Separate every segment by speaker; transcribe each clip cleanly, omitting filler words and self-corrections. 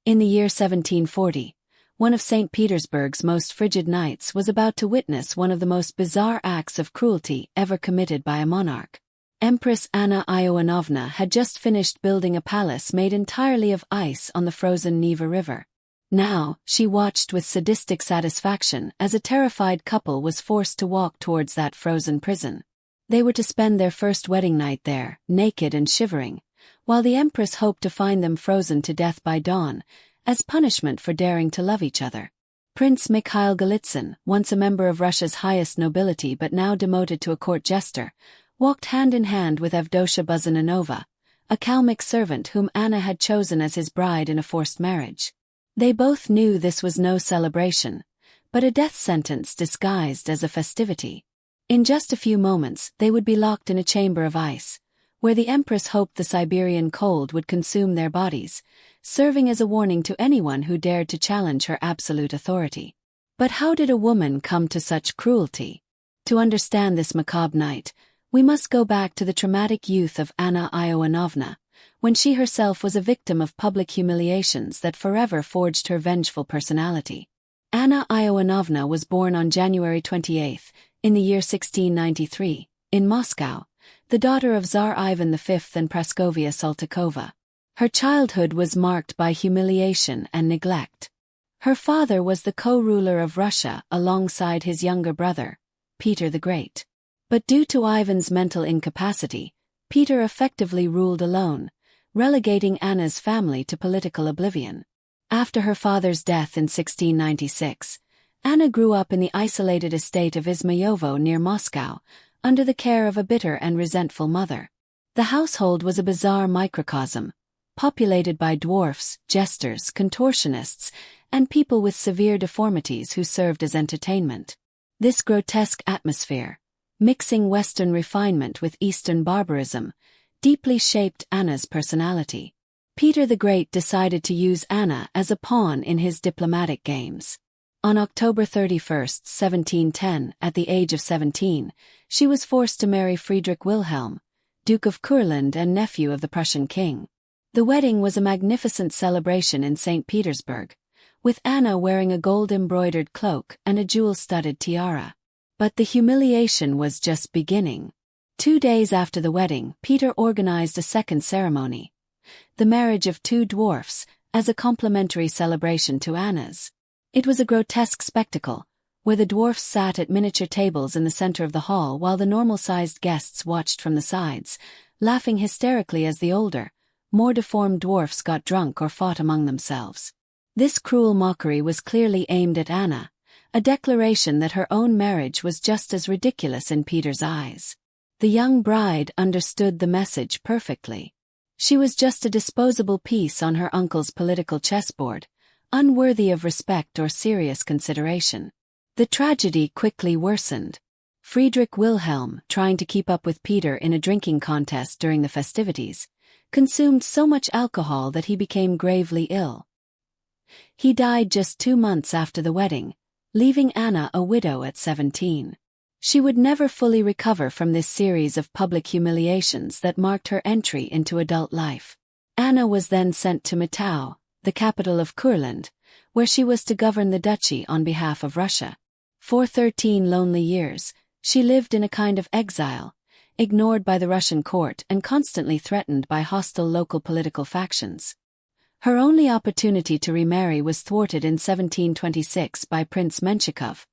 Speaker 1: In the year 1740, one of St. Petersburg's most frigid knights was about to witness one of the most bizarre acts of cruelty ever committed by a monarch. Empress Anna Ioannovna had just finished building a palace made entirely of ice on the frozen Neva River. Now, she watched with sadistic satisfaction as a terrified couple was forced to walk towards that frozen prison. They were to spend their first wedding night there, naked and shivering, while the Empress hoped to find them frozen to death by dawn, as punishment for daring to love each other. Prince Mikhail Golitsyn, once a member of Russia's highest nobility but now demoted to a court jester, walked hand in hand with Avdotia Buzananova, a Kalmyk servant whom Anna had chosen as his bride in a forced marriage. They both knew this was no celebration, but a death sentence disguised as a festivity. In just a few moments they would be locked in a chamber of ice, where the Empress hoped the Siberian cold would consume their bodies, serving as a warning to anyone who dared to challenge her absolute authority. But how did a woman come to such cruelty? To understand this macabre night, we must go back to the traumatic youth of Anna Ioannovna, when she herself was a victim of public humiliations that forever forged her vengeful personality. Anna Ioannovna was born on January 28, in the year 1693, in Moscow, the daughter of Tsar Ivan V and Praskovia Saltykova. Her childhood was marked by humiliation and neglect. Her father was the co-ruler of Russia alongside his younger brother, Peter the Great. But due to Ivan's mental incapacity, Peter effectively ruled alone, relegating Anna's family to political oblivion. After her father's death in 1696, Anna grew up in the isolated estate of Izmayovo near Moscow, under the care of a bitter and resentful mother. The household was a bizarre microcosm, populated by dwarfs, jesters, contortionists, and people with severe deformities who served as entertainment. This grotesque atmosphere, mixing Western refinement with Eastern barbarism, deeply shaped Anna's personality. Peter the Great decided to use Anna as a pawn in his diplomatic games. On October 31, 1710, at the age of 17, she was forced to marry Friedrich Wilhelm, Duke of Kurland and nephew of the Prussian king. The wedding was a magnificent celebration in St. Petersburg, with Anna wearing a gold-embroidered cloak and a jewel-studded tiara. But the humiliation was just beginning. 2 days after the wedding, Peter organized a second ceremony, the marriage of two dwarfs, as a complimentary celebration to Anna's. It was a grotesque spectacle, where the dwarfs sat at miniature tables in the center of the hall while the normal-sized guests watched from the sides, laughing hysterically as the older, more deformed dwarfs got drunk or fought among themselves. This cruel mockery was clearly aimed at Anna, a declaration that her own marriage was just as ridiculous in Peter's eyes. The young bride understood the message perfectly. She was just a disposable piece on her uncle's political chessboard, unworthy of respect or serious consideration. The tragedy quickly worsened. Friedrich Wilhelm, trying to keep up with Peter in a drinking contest during the festivities, consumed so much alcohol that he became gravely ill. He died just 2 months after the wedding, leaving Anna a widow at 17. She would never fully recover from this series of public humiliations that marked her entry into adult life. Anna was then sent to Matau, the capital of Kurland, where she was to govern the duchy on behalf of Russia. For 13 lonely years, she lived in a kind of exile, ignored by the Russian court and constantly threatened by hostile local political factions. Her only opportunity to remarry was thwarted in 1726 by Prince Menshikov,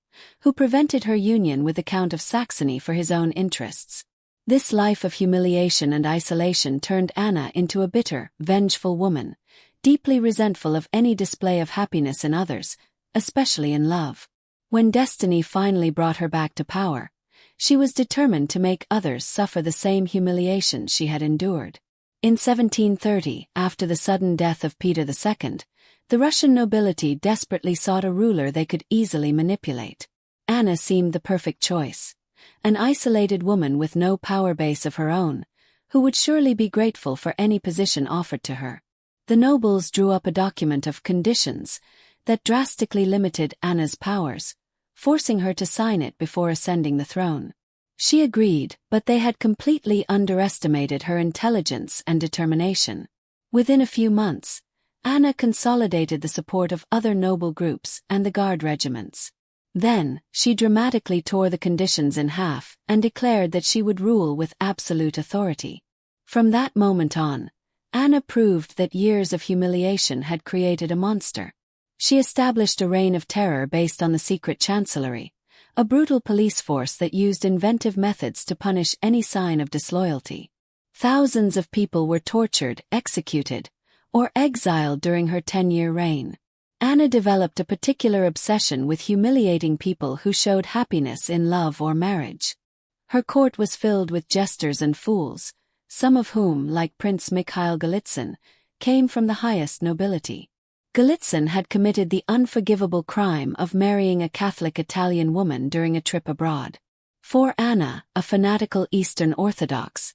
Speaker 1: who prevented her union with the Count of Saxony for his own interests. This life of humiliation and isolation turned Anna into a bitter, vengeful woman, deeply resentful of any display of happiness in others, especially in love. When destiny finally brought her back to power, she was determined to make others suffer the same humiliation she had endured. In 1730, after the sudden death of Peter II, the Russian nobility desperately sought a ruler they could easily manipulate. Anna seemed the perfect choice, an isolated woman with no power base of her own, who would surely be grateful for any position offered to her. The nobles drew up a document of conditions that drastically limited Anna's powers, forcing her to sign it before ascending the throne. She agreed, but they had completely underestimated her intelligence and determination. Within a few months, Anna consolidated the support of other noble groups and the guard regiments. Then, she dramatically tore the conditions in half and declared that she would rule with absolute authority. From that moment on, Anna proved that years of humiliation had created a monster. She established a reign of terror based on the secret chancellery, a brutal police force that used inventive methods to punish any sign of disloyalty. Thousands of people were tortured, executed, or exiled during her 10-year reign. Anna developed a particular obsession with humiliating people who showed happiness in love or marriage. Her court was filled with jesters and fools, some of whom, like Prince Mikhail Golitsyn, came from the highest nobility. Golitsyn had committed the unforgivable crime of marrying a Catholic Italian woman during a trip abroad. For Anna, a fanatical Eastern Orthodox,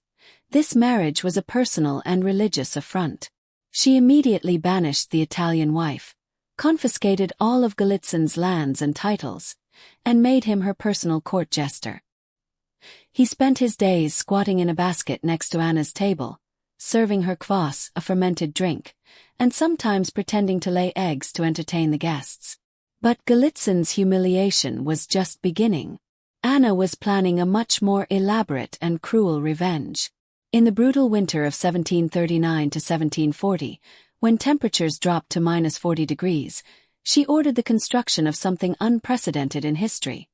Speaker 1: this marriage was a personal and religious affront. She immediately banished the Italian wife, confiscated all of Golitsyn's lands and titles, and made him her personal court jester. He spent his days squatting in a basket next to Anna's table, serving her kvass, a fermented drink, and sometimes pretending to lay eggs to entertain the guests. But Golitsyn's humiliation was just beginning. Anna was planning a much more elaborate and cruel revenge. In the brutal winter of 1739 to 1740, when temperatures dropped to -40 degrees, she ordered the construction of something unprecedented in history: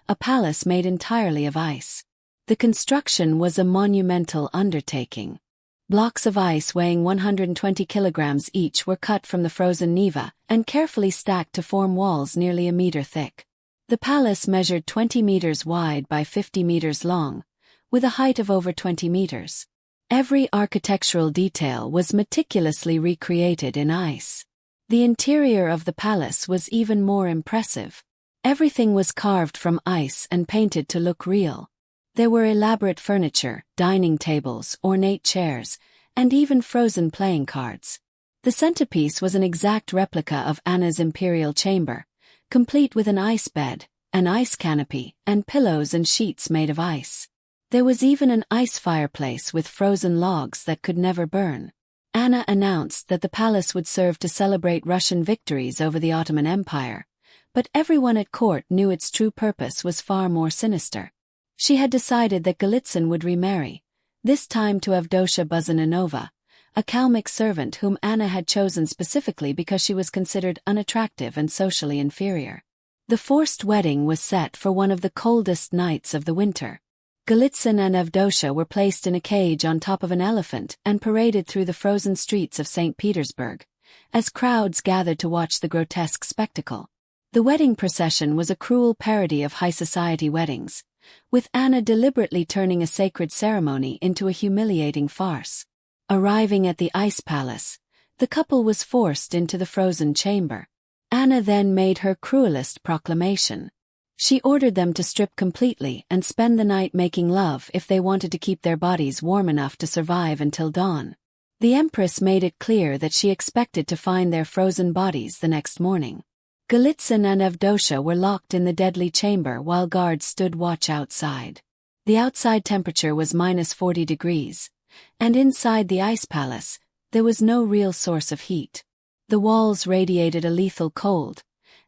Speaker 1: a palace made entirely of ice. The construction was a monumental undertaking. Blocks of ice weighing 120 kilograms each were cut from the frozen Neva and carefully stacked to form walls nearly a meter thick. The palace measured 20 meters wide by 50 meters long, with a height of over 20 meters. Every architectural detail was meticulously recreated in ice. The interior of the palace was even more impressive. Everything was carved from ice and painted to look real. There were elaborate furniture, dining tables, ornate chairs, and even frozen playing cards. The centerpiece was an exact replica of Anna's imperial chamber, complete with an ice bed, an ice canopy, and pillows and sheets made of ice. There was even an ice fireplace with frozen logs that could never burn. Anna announced that the palace would serve to celebrate Russian victories over the Ottoman Empire, but everyone at court knew its true purpose was far more sinister. She had decided that Golitsyn would remarry, this time to Avdotia Buzananova, a Kalmyk servant whom Anna had chosen specifically because she was considered unattractive and socially inferior. The forced wedding was set for one of the coldest nights of the winter. Golitsyn and Avdotia were placed in a cage on top of an elephant and paraded through the frozen streets of St. Petersburg, as crowds gathered to watch the grotesque spectacle. The wedding procession was a cruel parody of high society weddings, with Anna deliberately turning a sacred ceremony into a humiliating farce. Arriving at the ice palace, the couple was forced into the frozen chamber. Anna then made her cruelest proclamation. She ordered them to strip completely and spend the night making love if they wanted to keep their bodies warm enough to survive until dawn. The Empress made it clear that she expected to find their frozen bodies the next morning. Golitsyn and Avdotia were locked in the deadly chamber while guards stood watch outside. The outside temperature was -40 degrees, and inside the ice palace, there was no real source of heat. The walls radiated a lethal cold,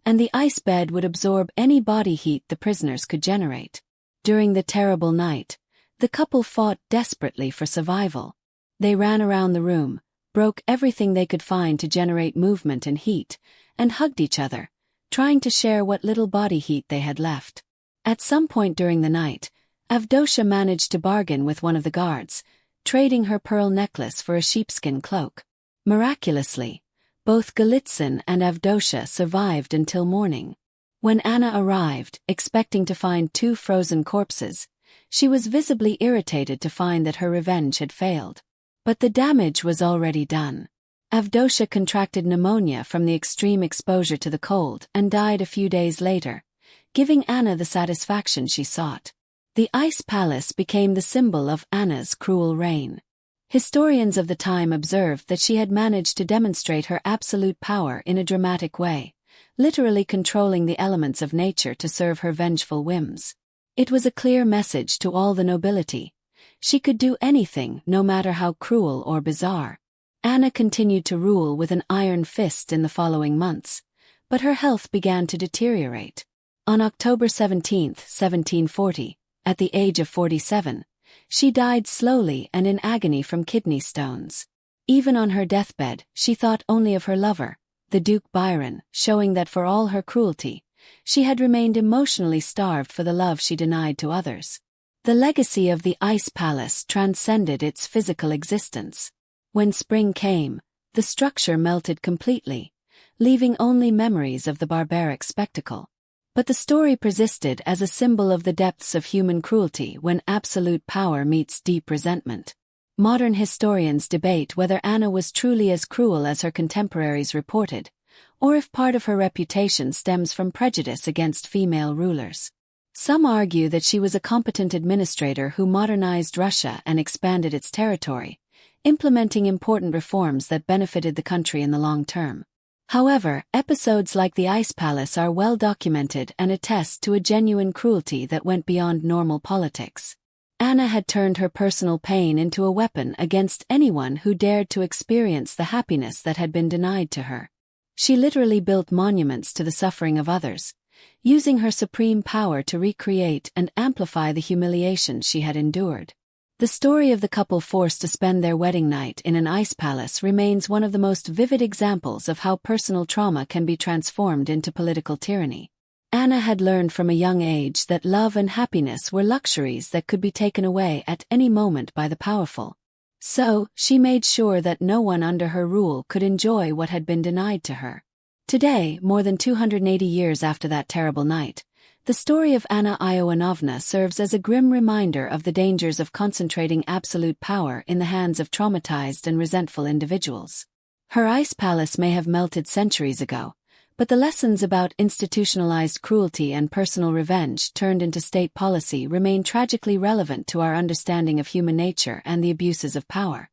Speaker 1: and the ice bed would absorb any body heat the prisoners could generate. During the terrible night, the couple fought desperately for survival. They ran around the room, broke everything they could find to generate movement and heat, and hugged each other, trying to share what little body heat they had left. At some point during the night, Avdotia managed to bargain with one of the guards, trading her pearl necklace for a sheepskin cloak. Miraculously, both Golitsyn and Avdotia survived until morning. When Anna arrived, expecting to find 2 frozen corpses, she was visibly irritated to find that her revenge had failed. But the damage was already done. Avdotia contracted pneumonia from the extreme exposure to the cold and died a few days later, giving Anna the satisfaction she sought. The ice palace became the symbol of Anna's cruel reign. Historians of the time observed that she had managed to demonstrate her absolute power in a dramatic way, literally controlling the elements of nature to serve her vengeful whims. It was a clear message to all the nobility. She could do anything, no matter how cruel or bizarre. Anna continued to rule with an iron fist in the following months, but her health began to deteriorate. On October 17, 1740, at the age of 47, she died slowly and in agony from kidney stones. Even on her deathbed, she thought only of her lover, the Duke Byron, showing that for all her cruelty, she had remained emotionally starved for the love she denied to others. The legacy of the ice palace transcended its physical existence. When spring came, the structure melted completely, leaving only memories of the barbaric spectacle. But the story persisted as a symbol of the depths of human cruelty when absolute power meets deep resentment. Modern historians debate whether Anna was truly as cruel as her contemporaries reported, or if part of her reputation stems from prejudice against female rulers. Some argue that she was a competent administrator who modernized Russia and expanded its territory, implementing important reforms that benefited the country in the long term. However, episodes like the Ice Palace are well documented and attest to a genuine cruelty that went beyond normal politics. Anna had turned her personal pain into a weapon against anyone who dared to experience the happiness that had been denied to her. She literally built monuments to the suffering of others, using her supreme power to recreate and amplify the humiliation she had endured. The story of the couple forced to spend their wedding night in an ice palace remains one of the most vivid examples of how personal trauma can be transformed into political tyranny. Anna had learned from a young age that love and happiness were luxuries that could be taken away at any moment by the powerful. So, she made sure that no one under her rule could enjoy what had been denied to her. Today, more than 280 years after that terrible night, the story of Anna Ioannovna serves as a grim reminder of the dangers of concentrating absolute power in the hands of traumatized and resentful individuals. Her ice palace may have melted centuries ago, but the lessons about institutionalized cruelty and personal revenge turned into state policy remain tragically relevant to our understanding of human nature and the abuses of power.